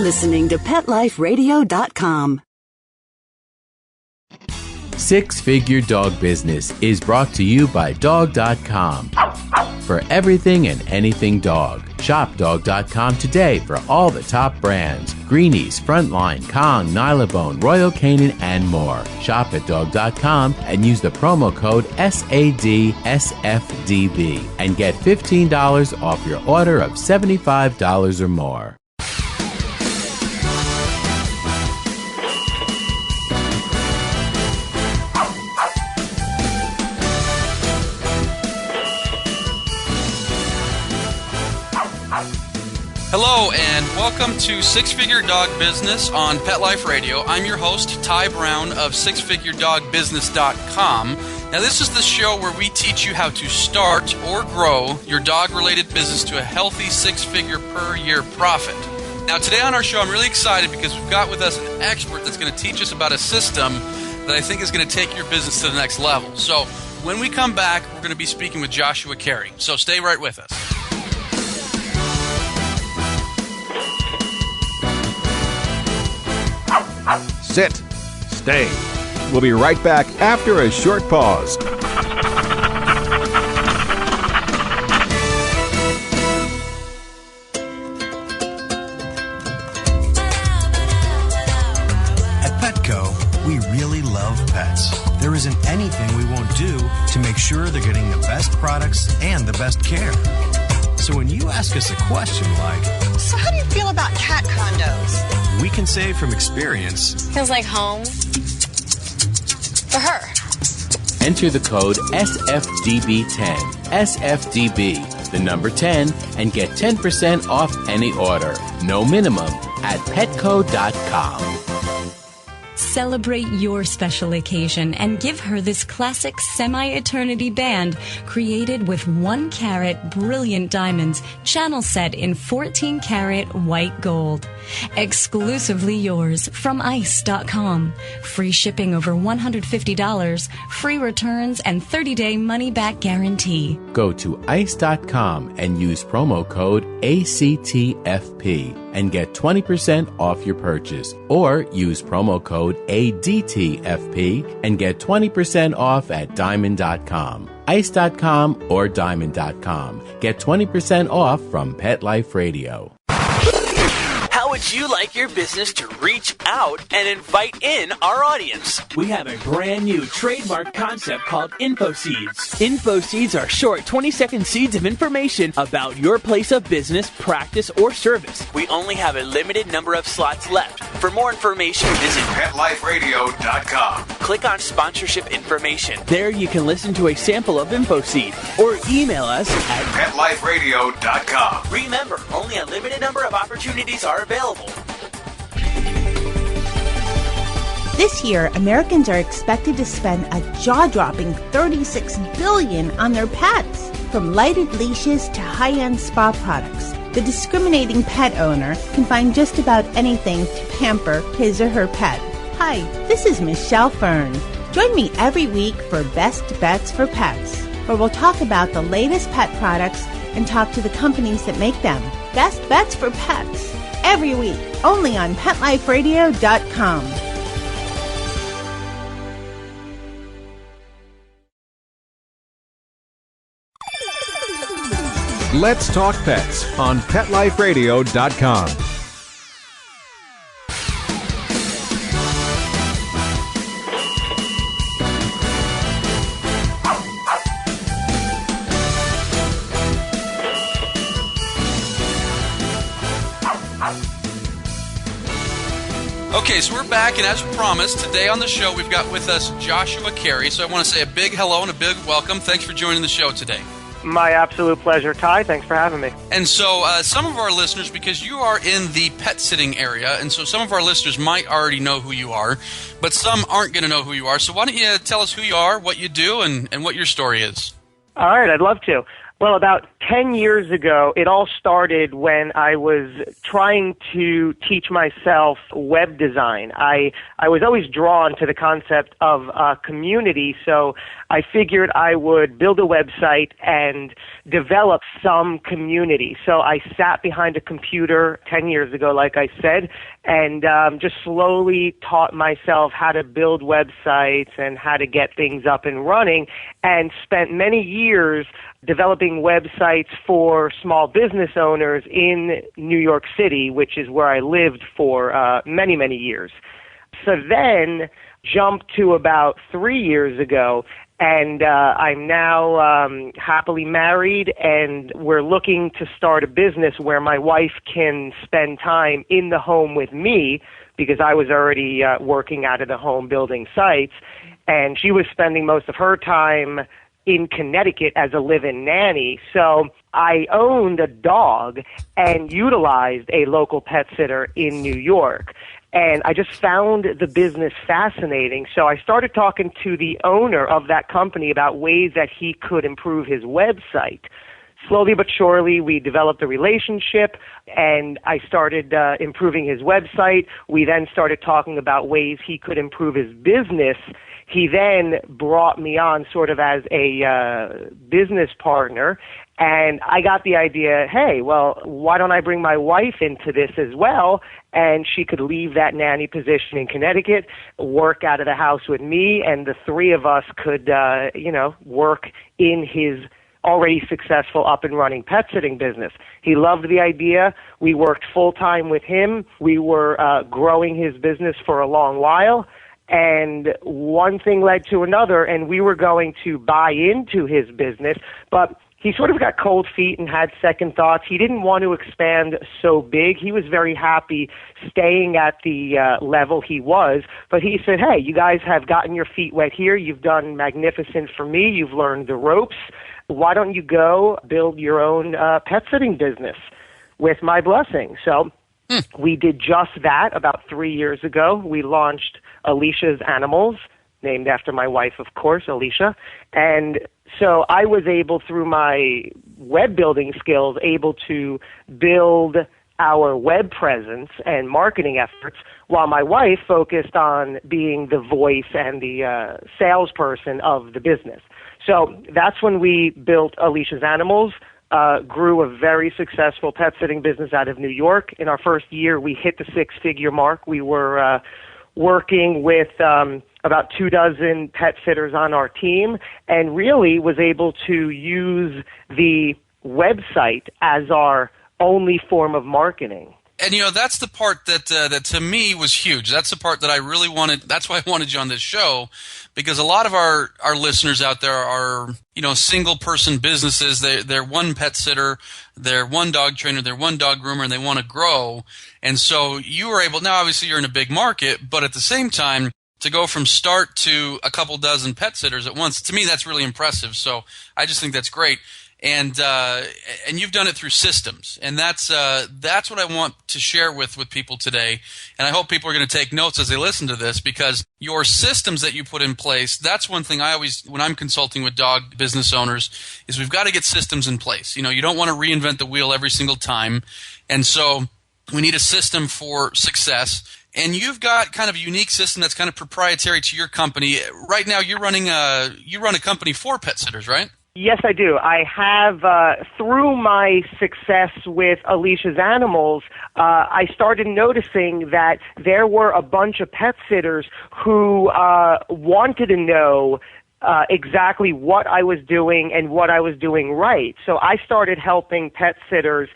listening to PetLifeRadio.com. Six Figure Dog Business is brought to you by Dog.com. For everything and anything dog, shop Dog.com today for all the top brands. Greenies, Frontline, Kong, Nylabone, Royal Canin, and more. Shop at Dog.com and use the promo code SADSFDB and get $15 off your order of $75 or more. Hello and welcome to Six Figure Dog Business on Pet Life Radio. I'm your host, Ty Brown of SixFigureDogBusiness.com. Now this is the show where we teach you how to start or grow your dog-related business to a healthy six-figure per year profit. Now today on our show I'm really excited because we've got with us an expert that's going to teach us about a system that I think is going to take your business to the next level. So when we come back, we're going to be speaking with Joshua Cary. So stay right with us. Sit. Stay. We'll be right back after a short pause. At Petco, we really love pets. There isn't anything we won't do to make sure they're getting the best products and the best care. So when you ask us a question like, so how do you feel about cat condos? We can say from experience, feels like home for her. Enter the code SFDB10, SFDB, the number 10, and get 10% off any order. No minimum at Petco.com. Celebrate your special occasion and give her this classic semi-eternity band created with 1-carat brilliant diamonds, channel set in 14-carat white gold. Exclusively yours from ice.com. Free shipping over $150, free returns, and 30-day money-back guarantee. Go to ice.com and use promo code ACTFP and get 20% off your purchase. Or use promo code ADTFP and get 20% off at diamond.com. Ice.com or diamond.com. Get 20% off from Pet Life Radio. How would you like your business to reach out and invite in our audience? We have a brand new trademark concept called Info Seeds. Info Seeds are short 20-second seeds of information about your place of business, practice, or service. We only have a limited number of slots left. For more information, visit PetLifeRadio.com. Click on sponsorship information. There you can listen to a sample of Info Seed or email us at PetLifeRadio.com. Remember, only a limited number of opportunities are available. This year, Americans are expected to spend a jaw-dropping $36 billion on their pets. From lighted leashes to high-end spa products, the discriminating pet owner can find just about anything to pamper his or her pet. Hi, this is Michelle Fern. Join me every week for Best Bets for Pets, where we'll talk about the latest pet products and talk to the companies that make them. Best Bets for Pets. Every week, only on PetLifeRadio.com. Let's Talk Pets on PetLifeRadio.com. Okay, so we're back, and as promised, today on the show we've got with us Joshua Cary. So I want to say a big hello and a big welcome. Thanks for joining the show today. My absolute pleasure, Ty. Thanks for having me. And so some of our listeners, because you are in the pet sitting area, and so some of our listeners might already know who you are, but some aren't going to know who you are. So why don't you tell us who you are, what you do, and what your story is? All right, I'd love to. Well, about 10 years ago, it all started when I was trying to teach myself web design. I was always drawn to the concept of community, so I figured I would build a website and develop some community. So I sat behind a computer 10 years ago, like I said, and just slowly taught myself how to build websites and how to get things up and running, and spent many years developing websites for small business owners in New York City, which is where I lived for many, many years. So then jumped to about 3 years ago, and I'm now happily married, and we're looking to start a business where my wife can spend time in the home with me, because I was already working out of the home building sites, and she was spending most of her time in Connecticut as a live-in nanny. So I owned a dog and utilized a local pet sitter in New York. And I just found the business fascinating. So I started talking to the owner of that company about ways that he could improve his website. Slowly but surely, we developed a relationship, and I started improving his website. We then started talking about ways he could improve his business. He then brought me on sort of as a business partner, and I got the idea, hey, well, why don't I bring my wife into this as well, and she could leave that nanny position in Connecticut, work out of the house with me, and the three of us could, work in his already successful up and running pet sitting business. He loved the idea. We worked full time with him. We were growing his business for a long while. And one thing led to another, and we were going to buy into his business, but he sort of got cold feet and had second thoughts. He didn't want to expand so big. He was very happy staying at the level he was, but he said, hey, you guys have gotten your feet wet here. You've done magnificent for me. You've learned the ropes. Why don't you go build your own pet sitting business with my blessing? So we did just that about 3 years ago. We launched Alicia's Animals, named after my wife, of course, Alicia. And so I was able, through my web building skills, able to build our web presence and marketing efforts, while my wife focused on being the voice and the salesperson of the business. So that's when we built Alicia's Animals, grew a very successful pet sitting business out of New York. In our first year, we hit the six-figure mark. We were working with about 24 pet sitters on our team, and really was able to use the website as our only form of marketing. And, that's the part that to me was huge. That's the part that I really wanted. That's why I wanted you on this show, because a lot of our listeners out there are, single-person businesses. They're one pet sitter, they're one dog trainer, they're one dog groomer, and they want to grow. And so you were able – now, obviously, you're in a big market, but at the same time, to go from start to a couple dozen pet sitters at once, to me, that's really impressive. So I just think that's great. And you've done it through systems, and that's what I want to share with people today. And I hope people are going to take notes as they listen to this, because your systems that you put in place, that's one thing I always, when I'm consulting with dog business owners, is we've got to get systems in place. You don't want to reinvent the wheel every single time, and so we need a system for success. And you've got kind of a unique system that's kind of proprietary to your company. Right now, you run a company for pet sitters, right? Yes, I do. I have, through my success with Alicia's Animals, I started noticing that there were a bunch of pet sitters who wanted to know exactly what I was doing and what I was doing right. So I started helping pet sitters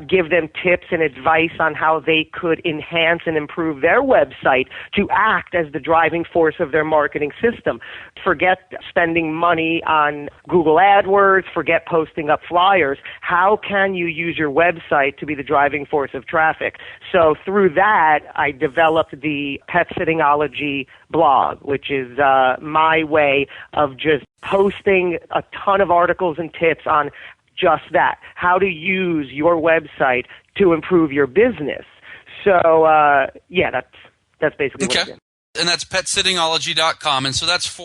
give them tips and advice on how they could enhance and improve their website to act as the driving force of their marketing system. Forget spending money on Google AdWords, forget posting up flyers. How can you use your website to be the driving force of traffic? So through that, I developed the Pet Sittingology blog, which is my way of just posting a ton of articles and tips on just that, how to use your website to improve your business. So, that's basically what it is. And that's PetSittingology.com. And so that's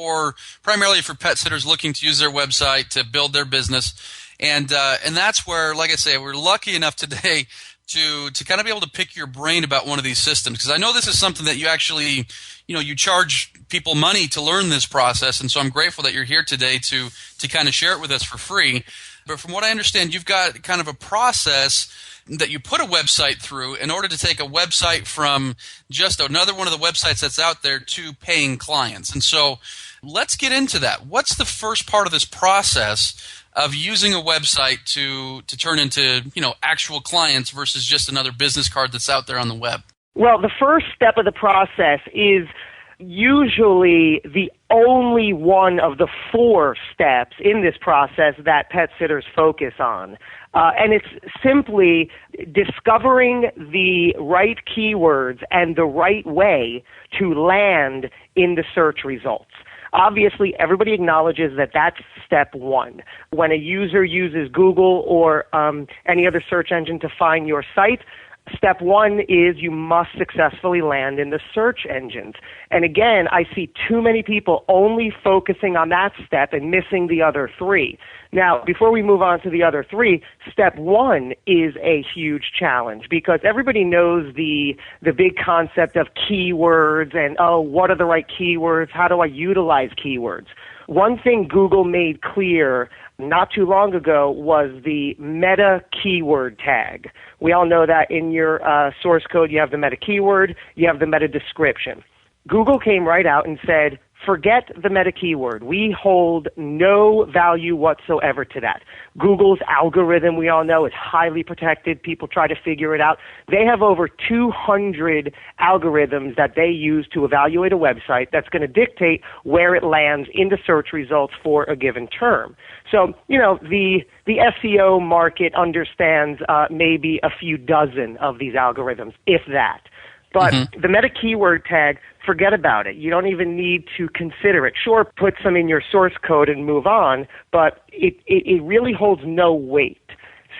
primarily for pet sitters looking to use their website to build their business. And that's where, like I say, we're lucky enough today to kind of be able to pick your brain about one of these systems, because I know this is something that you actually, you charge people money to learn this process, and so I'm grateful that you're here today to kind of share it with us for free. But from what I understand, you've got kind of a process that you put a website through in order to take a website from just another one of the websites that's out there to paying clients. And so let's get into that. What's the first part of this process of using a website to turn into, actual clients versus just another business card that's out there on the web? Well, the first step of the process is usually the only one of the 4 steps in this process that pet sitters focus on. And it's simply discovering the right keywords and the right way to land in the search results. Obviously, everybody acknowledges that that's step 1. When a user uses Google or any other search engine to find your site, step 1 is you must successfully land in the search engines. And again, I see too many people only focusing on that step and missing the other 3. Now, before we move on to the other 3, step 1 is a huge challenge because everybody knows the big concept of keywords and, what are the right keywords? How do I utilize keywords? One thing Google made clear not too long ago was the meta keyword tag. We all know that in your source code you have the meta keyword, you have the meta description. Google came right out and said, forget the meta keyword. We hold no value whatsoever to that. Google's algorithm, we all know, is highly protected. People try to figure it out. They have over 200 algorithms that they use to evaluate a website that's going to dictate where it lands in the search results for a given term. So, the SEO market understands maybe a few dozen of these algorithms, if that. But the meta keyword tag, forget about it. You don't even need to consider it. Sure, put some in your source code and move on, but it really holds no weight.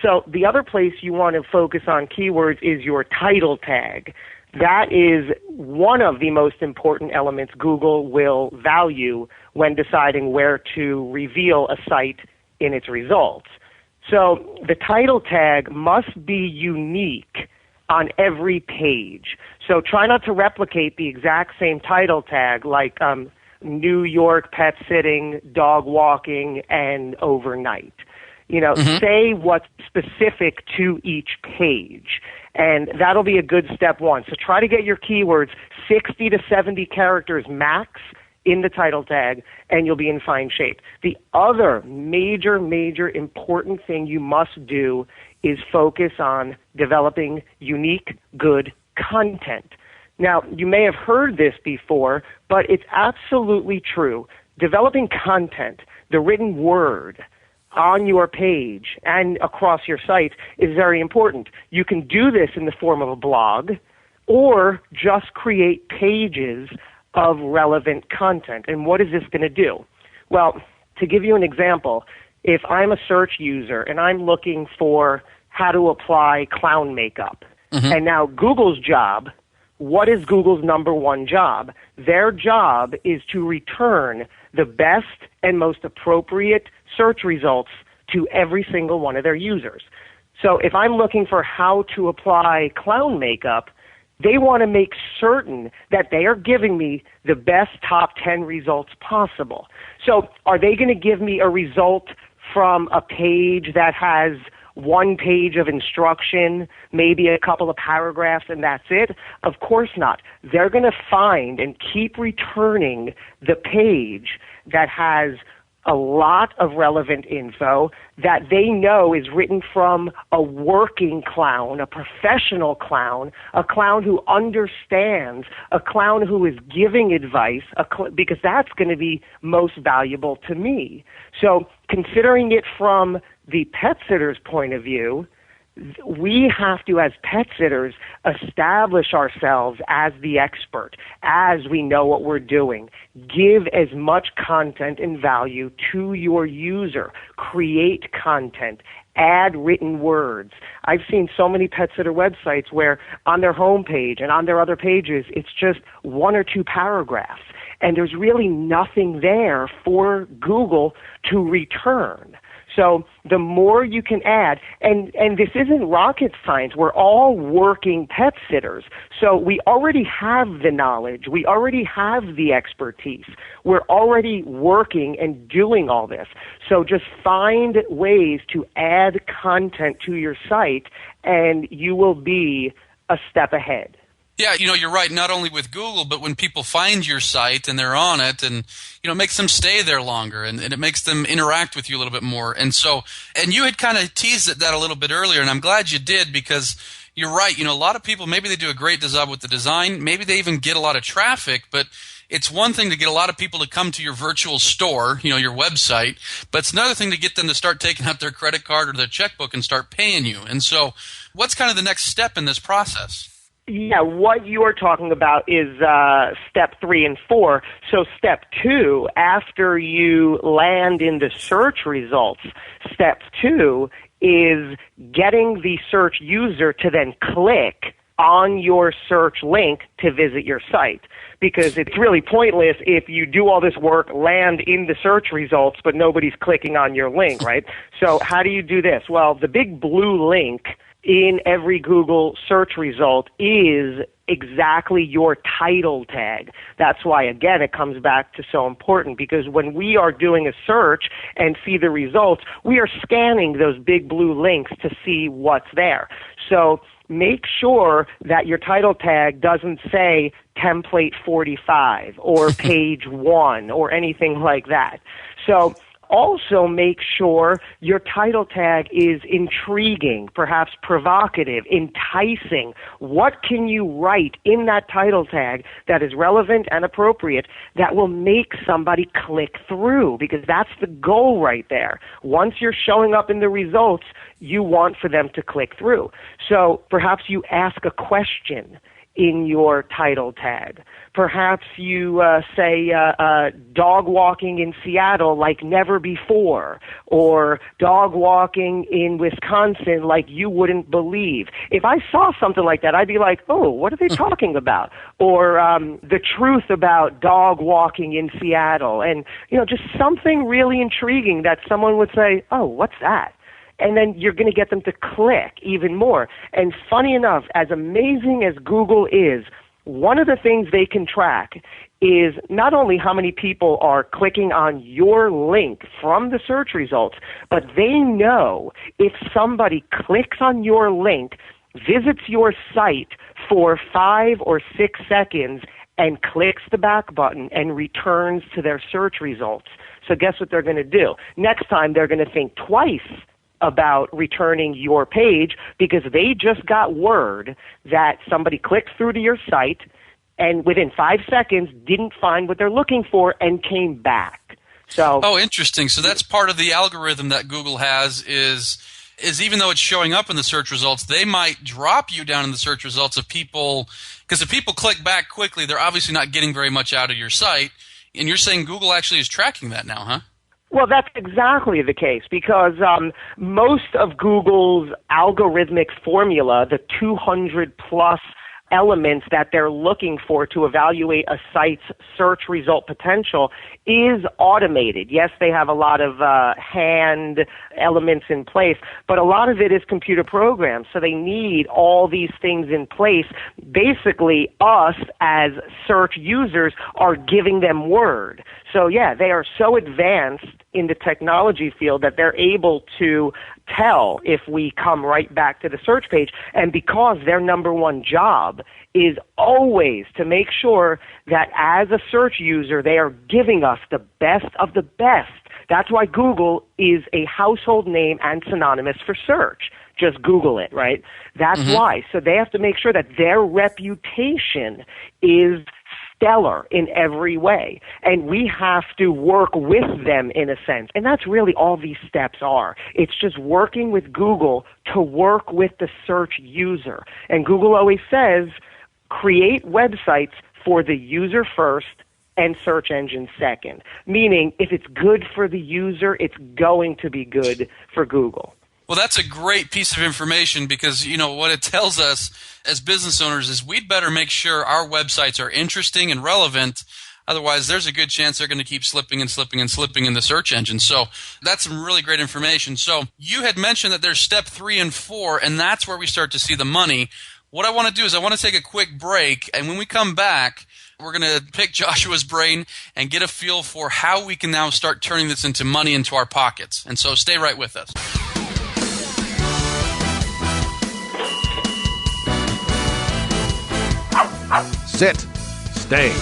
So the other place you want to focus on keywords is your title tag. That is one of the most important elements Google will value when deciding where to reveal a site in its results. So the title tag must be unique on every page. So try not to replicate the exact same title tag like New York pet sitting, dog walking, and overnight. Say what's specific to each page, and that'll be a good step 1. So try to get your keywords 60 to 70 characters max in the title tag, and you'll be in fine shape. The other major important thing you must do is focus on developing unique, good content. Now, you may have heard this before, but it's absolutely true. Developing content, the written word, on your page and across your site is very important. You can do this in the form of a blog or just create pages of relevant content. And what is this going to do? Well, to give you an example, if I'm a search user and I'm looking for how to apply clown makeup, and now Google's job, what is Google's number 1 job? Their job is to return the best and most appropriate search results to every single one of their users. So if I'm looking for how to apply clown makeup, they want to make certain that they are giving me the best top 10 results possible. So are they going to give me a result from a page that has 1 page of instruction, maybe a couple of paragraphs, and that's it? Of course not. They're going to find and keep returning the page that has a lot of relevant info that they know is written from a working clown, a professional clown, a clown who understands, a clown who is giving advice, because that's going to be most valuable to me. So considering it from the pet sitter's point of view, we have to, as pet sitters, establish ourselves as the expert, as we know what we're doing. Give as much content and value to your user. Create content. Add written words. I've seen so many pet sitter websites where on their homepage and on their other pages, it's just 1 or 2 paragraphs. And there's really nothing there for Google to return. So the more you can add, and this isn't rocket science, we're all working pet sitters. So we already have the knowledge, we already have the expertise, we're already working and doing all this. So just find ways to add content to your site, and you will be a step ahead. Yeah, you're right. Not only with Google, but when people find your site and they're on it, and it makes them stay there longer, and it makes them interact with you a little bit more. And you had kind of teased at that a little bit earlier, and I'm glad you did, because you're right. A lot of people, maybe they do a great job with the design, maybe they even get a lot of traffic, but it's one thing to get a lot of people to come to your virtual store, your website, but it's another thing to get them to start taking out their credit card or their checkbook and start paying you. And so what's kind of the next step in this process? Yeah, what you are talking about is step 3 and 4. So step 2, after you land in the search results, step 2 is getting the search user to then click on your search link to visit your site. Because it's really pointless if you do all this work, land in the search results, but nobody's clicking on your link, right? So how do you do this? Well, the big blue link in every Google search result is exactly your title tag. That's why, again, it comes back to so important, because when we are doing a search and see the results, we are scanning those big blue links to see what's there. So make sure that your title tag doesn't say template 45 or page 1 or anything like that. So also make sure your title tag is intriguing, perhaps provocative, enticing. What can you write in that title tag that is relevant and appropriate that will make somebody click through? Because that's the goal right there. Once you're showing up in the results, you want for them to click through. So perhaps you ask a question in your title tag. Perhaps you say dog walking in Seattle like never before, or dog walking in Wisconsin like you wouldn't believe. If I saw something like that, I'd be like, oh, what are they talking about? Or the truth about dog walking in Seattle. And, just something really intriguing that someone would say, oh, what's that? And then you're going to get them to click even more. And funny enough, as amazing as Google is, one of the things they can track is not only how many people are clicking on your link from the search results, but they know if somebody clicks on your link, visits your site for 5 or 6 seconds, and clicks the back button and returns to their search results. So guess what they're going to do? Next time, they're going to think twice about returning your page, because they just got word that somebody clicked through to your site and within 5 seconds didn't find what they're looking for and came back. So, interesting. So that's part of the algorithm that Google has is even though it's showing up in the search results, they might drop you down in the search results because if people click back quickly, they're obviously not getting very much out of your site. And you're saying Google actually is tracking that now, huh? Well, that's exactly the case, because most of Google's algorithmic formula, the 200-plus elements that they're looking for to evaluate a site's search result potential, is automated. Yes, they have a lot of hand elements in place, but a lot of it is computer programs, so they need all these things in place. Basically, us as search users are giving them word. So yeah, they are so advanced in the technology field that they're able to tell if we come right back to the search page. And because their number one job is always to make sure that as a search user, they are giving us the best of the best. That's why Google is a household name and synonymous for search. Just Google it, right? That's why. So they have to make sure that their reputation is stellar in every way. And we have to work with them in a sense. And that's really all these steps are. It's just working with Google to work with the search user. And Google always says, create websites for the user first and search engine second. Meaning, if it's good for the user, it's going to be good for Google. Well, that's a great piece of information, because, what it tells us as business owners is we'd better make sure our websites are interesting and relevant, Otherwise, there's a good chance they're going to keep slipping and slipping and slipping in the search engine. So that's some really great information. So you had mentioned that there's step 3 and 4, and that's where we start to see the money. What I want to do is I want to take a quick break, and when we come back, we're going to pick Joshua's brain and get a feel for how we can now start turning this into money into our pockets. And so stay right with us. Sit. Stay.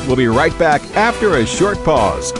We'll be right back after a short pause.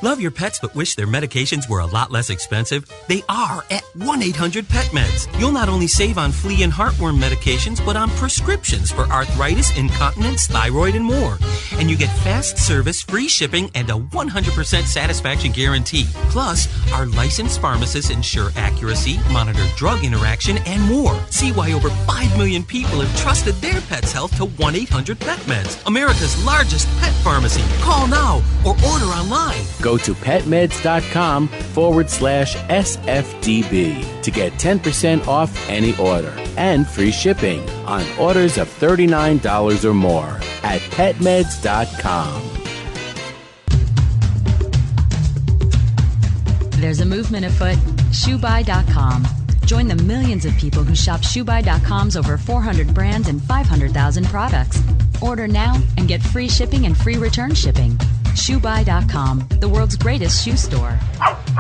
Love your pets but wish their medications were a lot less expensive? They are at 1-800-PET-MEDS. You'll not only save on flea and heartworm medications, but on prescriptions for arthritis, incontinence, thyroid, and more. And you get fast service, free shipping, and a 100% satisfaction guarantee. Plus, our licensed pharmacists ensure accuracy, monitor drug interaction, and more. See why over 5 million people have trusted their pet's health to 1-800-PET-MEDS, America's largest pet pharmacy. Call now or order online. Go to petmeds.com/SFDB to get 10% off any order and free shipping on orders of $39 or more at petmeds.com. There's a movement afoot. ShoeBuy.com. Join the millions of people who shop ShoeBuy.com's over 400 brands and 500,000 products. Order now and get free shipping and free return shipping. ShoeBuy.com, the world's greatest shoe store.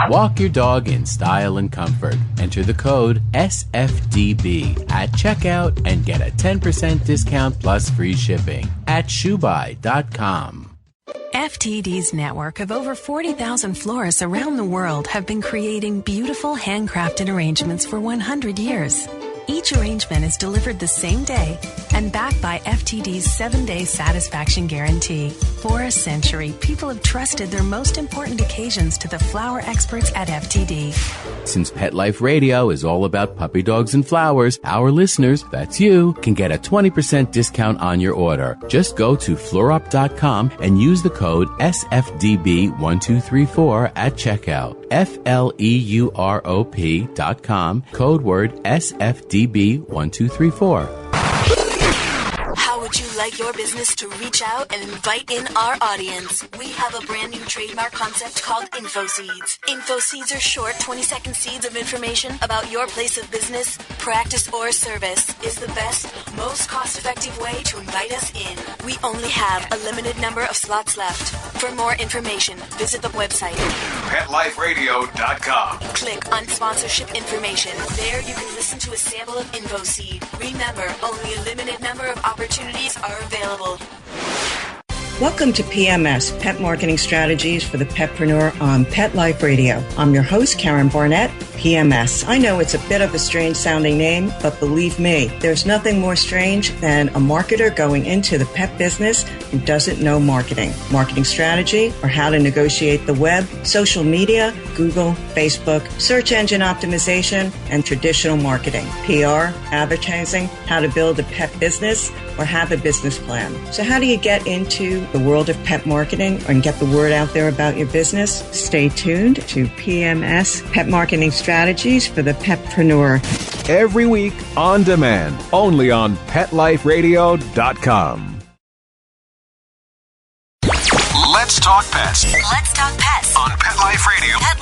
Walk your dog in style and comfort. Enter the code SFDB at checkout and get a 10% discount plus free shipping at ShoeBuy.com. FTD's network of over 40,000 florists around the world have been creating beautiful handcrafted arrangements for 100 years. Each arrangement is delivered the same day and backed by FTD's 7-day satisfaction guarantee. For a century, people have trusted their most important occasions to the flower experts at FTD. Since Pet Life Radio is all about puppy dogs and flowers, our listeners, that's you, can get a 20% discount on your order. Just go to fluorop.com and use the code SFDB1234 at checkout. FLEUROP.com, code word SFDB1234. How would you like your business to reach out and invite in our audience? We have a brand new trademark concept called InfoSeeds. InfoSeeds are short 20-second seeds of information about your place of business, practice, or service. Is the best, most cost-effective way to invite us in. We only have a limited number of slots left. For more information, visit the website PetLifeRadio.com. Click on sponsorship information. There you can listen to a sample of InfoSeed. Remember, only a limited number of opportunities are available. Welcome to PMS, Pet Marketing Strategies for the Petpreneur on Pet Life Radio. I'm your host, Karen Barnett, PMS. I know it's a bit of a strange sounding name, but believe me, there's nothing more strange than a marketer going into the pet business who doesn't know marketing strategy, or how to negotiate the web, social media, Google, Facebook, search engine optimization, and traditional marketing, PR, advertising, how to build a pet business, or have a business plan. So how do you get into the world of pet marketing and get the word out there about your business? Stay tuned to PMS, Pet Marketing Strategies for the Petpreneur. Every week on demand, only on PetLifeRadio.com. Let's talk pets. Let's talk pets On Pet Life Radio. Pet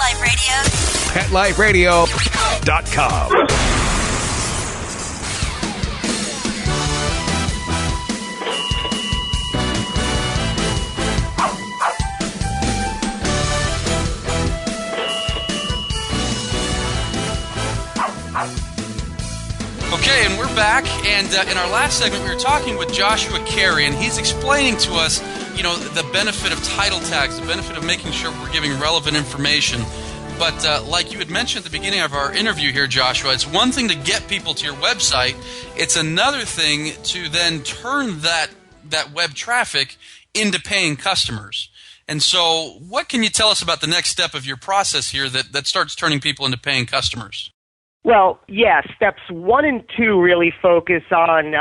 Life Radio. PetLifeRadio.com. Okay, and we're back, and in our last segment we were talking with Joshua Cary, and he's explaining to us, the benefit of title tags, the benefit of making sure we're giving relevant information. But like you had mentioned at the beginning of our interview here, Joshua, it's one thing to get people to your website. It's another thing to then turn that web traffic into paying customers. And so what can you tell us about the next step of your process here that starts turning people into paying customers? Well, yeah, steps 1 and 2 really focus on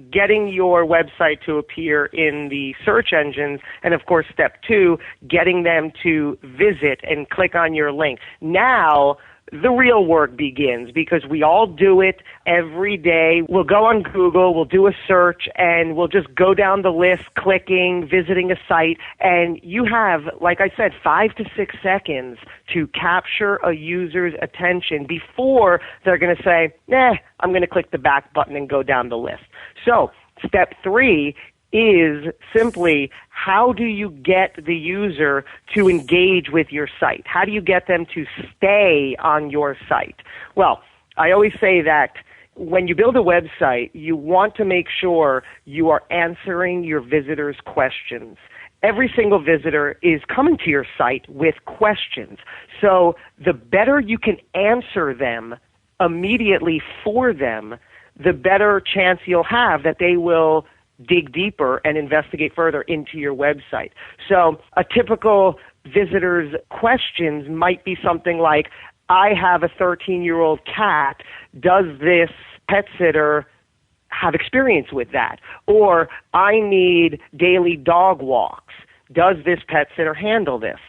getting your website to appear in the search engines, and of course, step 2, getting them to visit and click on your link. Now, the real work begins, because we all do it every day. We'll go on Google, we'll do a search, and we'll just go down the list, clicking, visiting a site, and you have, like I said, 5 to 6 seconds to capture a user's attention before they're going to say, I'm going to click the back button and go down the list. So step 3 is simply, how do you get the user to engage with your site? How do you get them to stay on your site? Well, I always say that when you build a website, you want to make sure you are answering your visitors' questions. Every single visitor is coming to your site with questions. So the better you can answer them immediately for them, the better chance you'll have that they will dig deeper and investigate further into your website. So a typical visitor's questions might be something like, I have a 13-year-old cat. Does this pet sitter have experience with that? Or I need daily dog walks. Does this pet sitter handle this?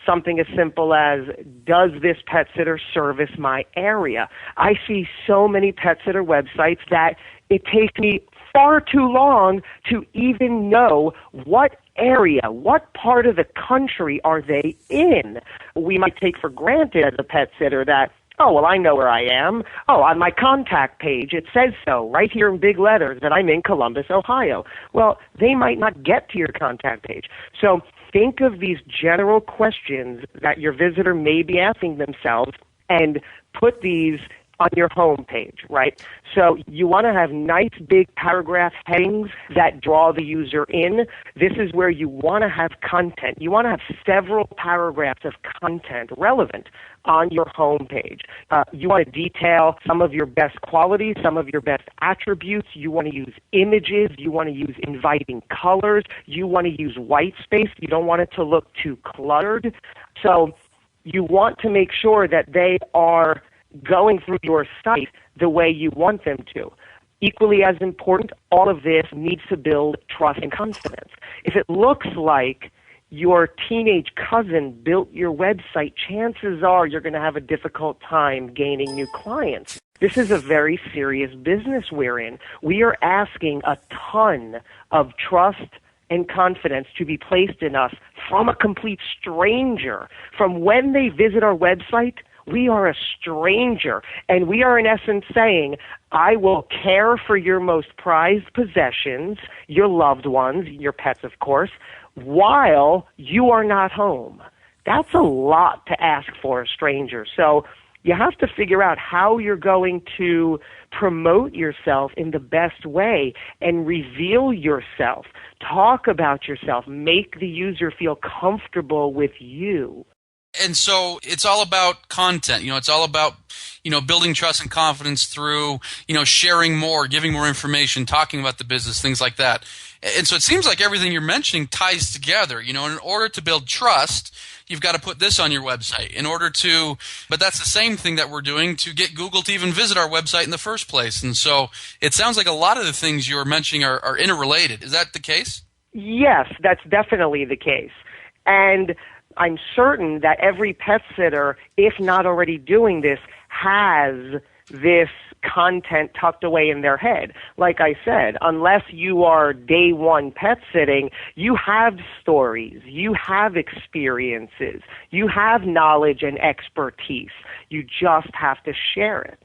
Something as simple as, does this pet sitter service my area? I see so many pet sitter websites that it takes me far too long to even know what area, what part of the country are they in. We might take for granted as a pet sitter that, oh, well, I know where I am. Oh, on my contact page, it says so, right here in big letters, that I'm in Columbus, Ohio. Well, they might not get to your contact page. So think of these general questions that your visitor may be asking themselves and put these on your home page, right? So you want to have nice big paragraph headings that draw the user in. This is where you want to have content. You want to have several paragraphs of content relevant on your home page. You want to detail some of your best qualities, some of your best attributes. You want to use images. You want to use inviting colors. You want to use white space. You don't want it to look too cluttered. So you want to make sure that they are going through your site the way you want them to. Equally as important, all of this needs to build trust and confidence. If it looks like your teenage cousin built your website, chances are you're going to have a difficult time gaining new clients. This is a very serious business we're in. We are asking a ton of trust and confidence to be placed in us from a complete stranger. From when they visit our website, we are a stranger, and we are in essence saying, I will care for your most prized possessions, your loved ones, your pets, of course, while you are not home. That's a lot to ask for a stranger. So you have to figure out how you're going to promote yourself in the best way and reveal yourself. Talk about yourself. Make the user feel comfortable with you. And so it's all about content. It's all about, building trust and confidence through, sharing more, giving more information, talking about the business, things like that. And so it seems like everything you're mentioning ties together. In order to build trust, you've got to put this on your website. But that's the same thing that we're doing to get Google to even visit our website in the first place. And so it sounds like a lot of the things you're mentioning are interrelated. Is that the case? Yes, that's definitely the case. And I'm certain that every pet sitter, if not already doing this, has this content tucked away in their head. Like I said, unless you are day one pet sitting, you have stories, you have experiences, you have knowledge and expertise. You just have to share it.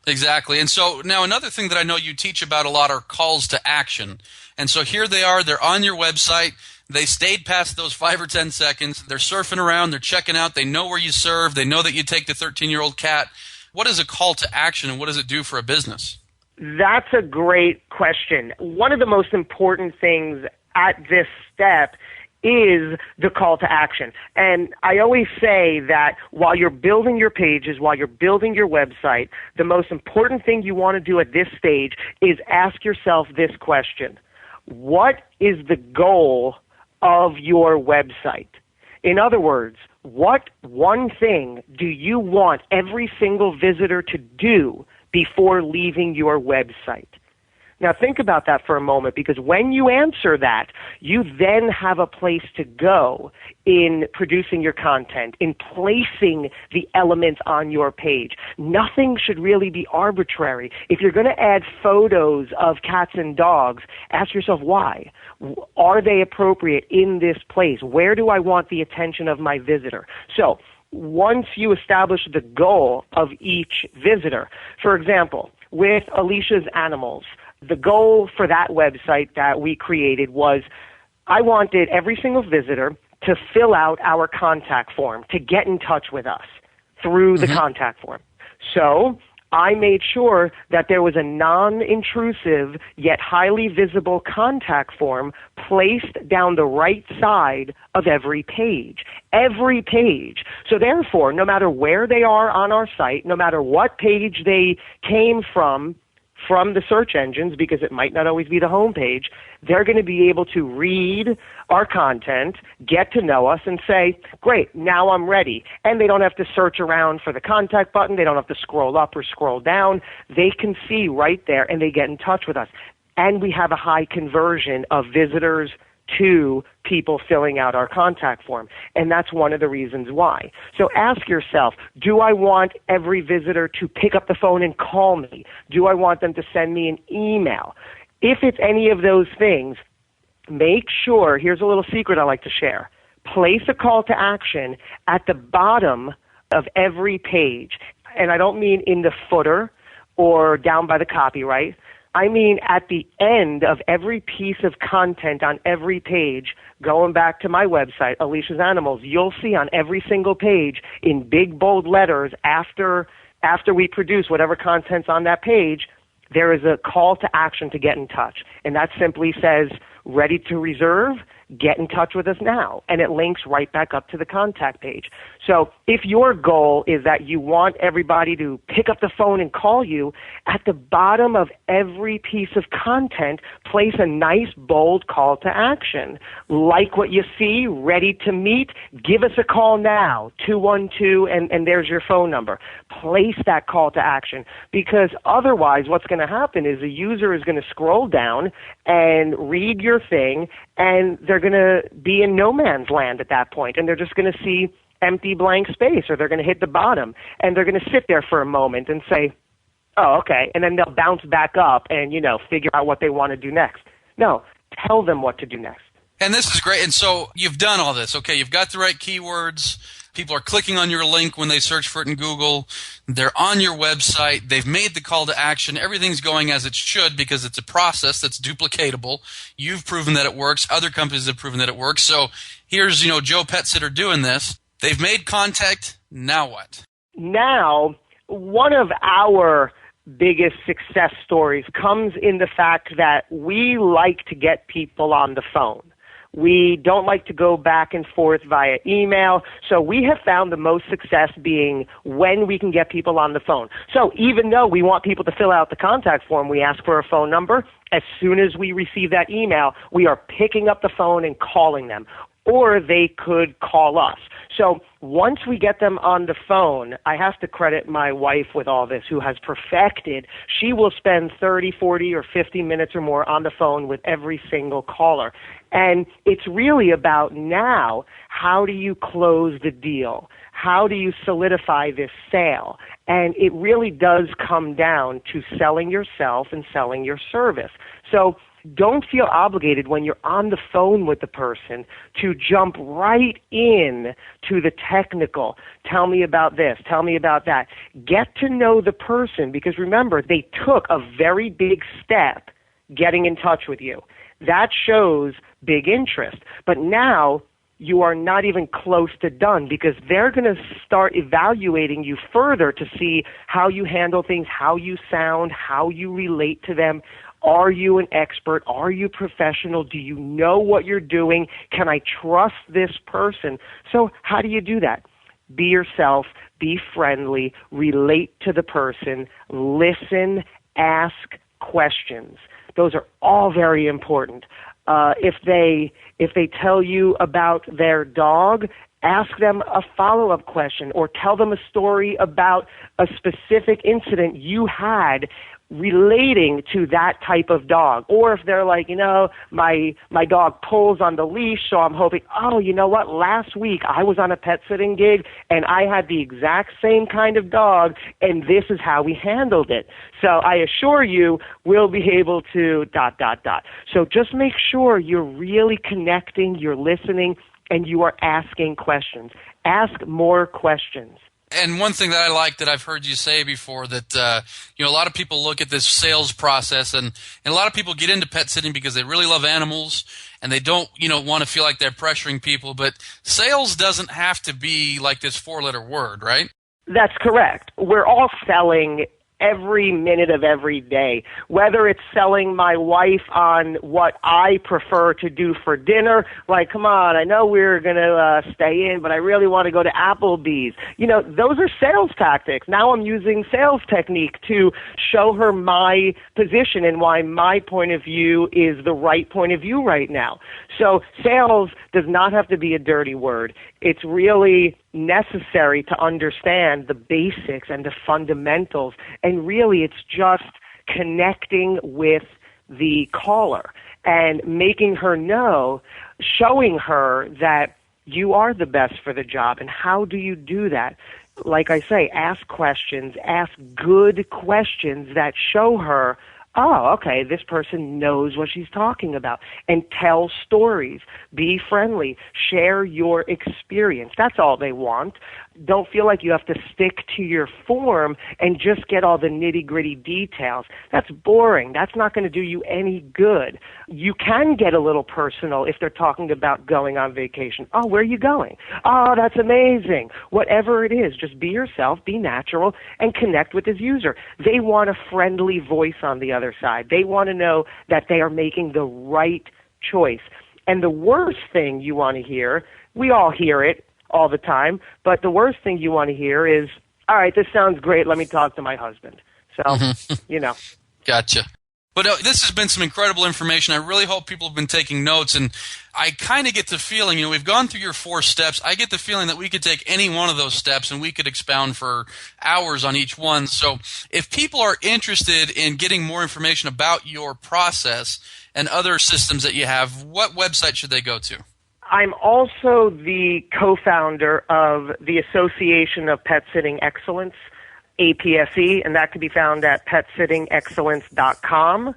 Exactly. And so now another thing that I know you teach about a lot are calls to action. And so here they are, they're on your website. They stayed past those 5 or 10 seconds. They're surfing around. They're checking out. They know where you serve. They know that you take the 13-year-old cat. What is a call to action, and what does it do for a business? That's a great question. One of the most important things at this step is the call to action. And I always say that while you're building your pages, while you're building your website, the most important thing you want to do at this stage is ask yourself this question. What is the goal of your website? In other words, what one thing do you want every single visitor to do before leaving your website? Now think about that for a moment, because when you answer that, you then have a place to go in producing your content, in placing the elements on your page. Nothing should really be arbitrary. If you're going to add photos of cats and dogs, ask yourself why. Are they appropriate in this place? Where do I want the attention of my visitor? So once you establish the goal of each visitor, for example, with Alicia's Animals, the goal for that website that we created was I wanted every single visitor to fill out our contact form, to get in touch with us through the contact form. So I made sure that there was a non-intrusive yet highly visible contact form placed down the right side of every page. Every page. So therefore, no matter where they are on our site, no matter what page they came from the search engines, because it might not always be the home page, they're going to be able to read our content, get to know us, and say, great, now I'm ready. And they don't have to search around for the contact button. They don't have to scroll up or scroll down. They can see right there, and they get in touch with us. And we have a high conversion of visitors to people filling out our contact form. And that's one of the reasons why. So ask yourself, do I want every visitor to pick up the phone and call me? Do I want them to send me an email? If it's any of those things, make sure, here's a little secret I like to share, place a call to action at the bottom of every page. And I don't mean in the footer or down by the copyright. I mean at the end of every piece of content on every page, going back to my website, Alicia's Animals, you'll see on every single page in big, bold letters after we produce whatever content's on that page, there is a call to action to get in touch. And that simply says, ready to reserve, get in touch with us now. And it links right back up to the contact page. So if your goal is that you want everybody to pick up the phone and call you, at the bottom of every piece of content, place a nice, bold call to action. Like what you see, ready to meet, give us a call now, 212, and there's your phone number. Place that call to action, because otherwise what's going to happen is a user is going to scroll down and read your thing, and they're going to be in no man's land at that point, and they're just going to see empty blank space, or they're going to hit the bottom, and they're going to sit there for a moment and say, oh, okay, and then they'll bounce back up and, figure out what they want to do next. No, tell them what to do next. And this is great. And so you've done all this. Okay, you've got the right keywords. People are clicking on your link when they search for it in Google. They're on your website. They've made the call to action. Everything's going as it should because it's a process that's duplicatable. You've proven that it works. Other companies have proven that it works. So here's, Joe Pet Sitter doing this. They've made contact. Now what? Now, one of our biggest success stories comes in the fact that we like to get people on the phone. We don't like to go back and forth via email. So we have found the most success being when we can get people on the phone. So even though we want people to fill out the contact form, we ask for a phone number. As soon as we receive that email, we are picking up the phone and calling them. Or they could call us. So once we get them on the phone, I have to credit my wife with all this, who has perfected. She will spend 30, 40, or 50 minutes or more on the phone with every single caller. And it's really about now, how do you close the deal? How do you solidify this sale? And it really does come down to selling yourself and selling your service. So don't feel obligated when you're on the phone with the person to jump right in to the technical. Tell me about this. Tell me about that. Get to know the person, because remember, they took a very big step getting in touch with you. That shows big interest. But now you are not even close to done, because they're going to start evaluating you further to see how you handle things, how you sound, how you relate to them. Are you an expert? Are you professional? Do you know what you're doing? Can I trust this person? So how do you do that? Be yourself, be friendly, relate to the person, listen, ask questions. Those are all very important. If they tell you about their dog, ask them a follow-up question, or tell them a story about a specific incident you had relating to that type of dog. Or if they're like, my dog pulls on the leash, so I'm hoping, you know what, last week I was on a pet sitting gig and I had the exact same kind of dog and this is how we handled it. So I assure you we'll be able to ... So just make sure you're really connecting, you're listening, and you are asking questions. Ask more questions. And one thing that I like that I've heard you say before, that a lot of people look at this sales process, and a lot of people get into pet sitting because they really love animals and they don't want to feel like they're pressuring people. But sales doesn't have to be like this 4-letter word, right? That's correct. We're all selling every minute of every day, whether it's selling my wife on what I prefer to do for dinner, like, come on, I know we're going to stay in, but I really want to go to Applebee's. Those are sales tactics. Now I'm using sales technique to show her my position and why my point of view is the right point of view right now. So sales does not have to be a dirty word. It's really necessary to understand the basics and the fundamentals, and really it's just connecting with the caller and making her know, showing her that you are the best for the job. And how do you do that? Like I say, ask questions, ask good questions that show her, okay, this person knows what she's talking about. And tell stories. Be friendly. Share your experience. That's all they want. Don't feel like you have to stick to your form and just get all the nitty-gritty details. That's boring. That's not going to do you any good. You can get a little personal if they're talking about going on vacation. Oh, where are you going? Oh, that's amazing. Whatever it is, just be yourself, be natural, and connect with this user. They want a friendly voice on the other side. They want to know that they are making the right choice. And the worst thing you want to hear, we all hear it all the time, but the worst thing you want to hear is, all right, this sounds great, let me talk to my husband. So, Gotcha. But this has been some incredible information. I really hope people have been taking notes, and I kind of get the feeling, we've gone through your 4 steps. I get the feeling that we could take any one of those steps and we could expound for hours on each one. So if people are interested in getting more information about your process and other systems that you have, what website should they go to? I'm also the co-founder of the Association of Pet Sitting Excellence, APSE, and that can be found at petsittingexcellence.com.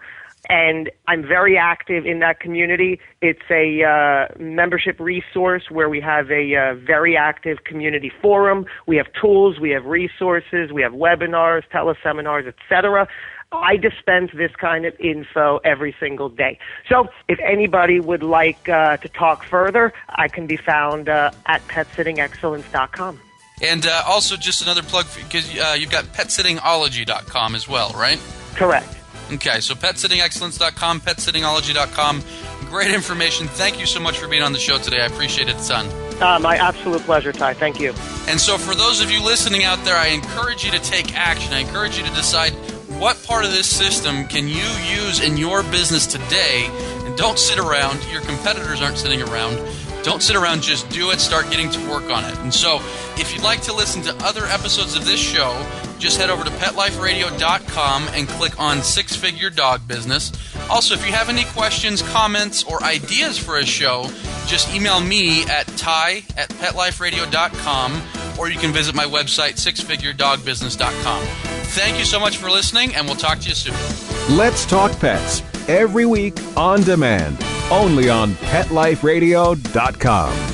And I'm very active in that community. It's a membership resource where we have a very active community forum. We have tools, we have resources, we have webinars, teleseminars, etc. I dispense this kind of info every single day. So if anybody would like to talk further, I can be found at petsittingexcellence.com. And also just another plug, because you've got petsittingology.com as well, right? Correct. Okay, so petsittingexcellence.com, petsittingology.com. Great information. Thank you so much for being on the show today. I appreciate it, son. My absolute pleasure, Ty. Thank you. And so for those of you listening out there, I encourage you to take action. I encourage you to decide what part of this system can you use in your business today, and don't sit around. Your competitors aren't sitting around. Don't sit around, just do it, start getting to work on it. And so if you'd like to listen to other episodes of this show, just head over to PetLifeRadio.com and click on 6-Figure Dog Business. Also, if you have any questions, comments, or ideas for a show, just email me at ty@PetLifeRadio.com, or you can visit my website, 6figuredogbusiness.com. Thank you so much for listening, and we'll talk to you soon. Let's Talk Pets, every week on demand, only on PetLifeRadio.com.